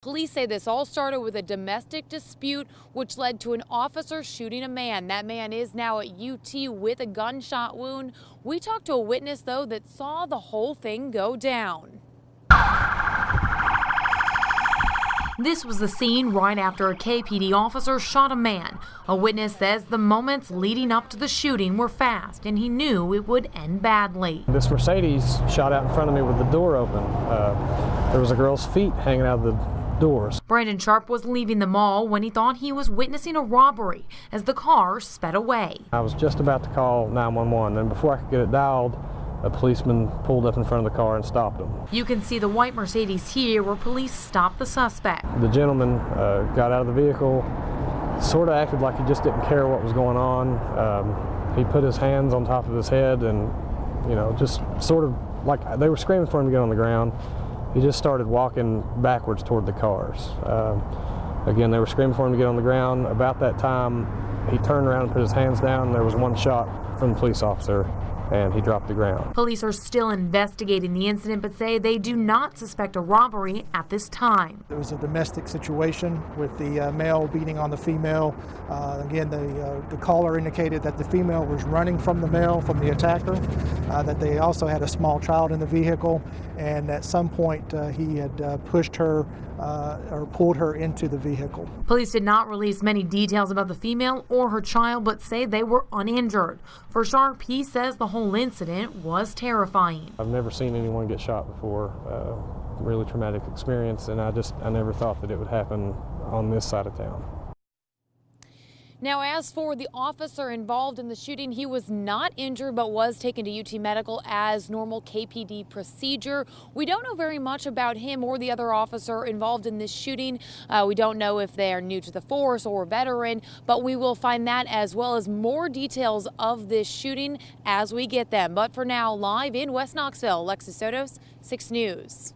Police say this all started with a domestic dispute, which led to an officer shooting a man. That man is now at UT with a gunshot wound. We talked to a witness, though, that saw the whole thing go down. This was the scene right after a KPD officer shot a man. A witness says the moments leading up to the shooting were fast, and he knew it would end badly. This Mercedes shot out in front of me with the door open. There was a girl's feet hanging out of the doors. Brandon Sharp was leaving the mall when he thought he was witnessing a robbery as the car sped away. I was just about to call 911, and before I could get it dialed, a policeman pulled up in front of the car and stopped him. You can see the white Mercedes here where police stopped the suspect. The gentleman got out of the vehicle, sort of acted like he just didn't care what was going on. He put his hands on top of his head and, just sort of like they were screaming for him to get on the ground. He just started walking backwards toward the cars. Again, they were screaming for him to get on the ground. About that time, he turned around and put his hands down. There was one shot from the police officer, and he dropped to the ground. Police are still investigating the incident, but say they do not suspect a robbery at this time. It was a domestic situation with the male beating on the female. Again, the caller indicated that the female was running from the male, from the attacker, that they also had a small child in the vehicle, and at some point he had pushed her or pulled her into the vehicle. Police did not release many details about the female or her child, but say they were uninjured. For Sharp, he says the whole incident was terrifying. I've never seen anyone get shot before. Really traumatic experience, and I never thought that it would happen on this side of town. Now, as for the officer involved in the shooting, he was not injured but was taken to UT Medical as normal KPD procedure. We don't know very much about him or the other officer involved in this shooting. We don't know if they are new to the force or a veteran, but we will find that as well as more details of this shooting as we get them. But for now, live in West Knoxville, Alexis Sotos, 6 News.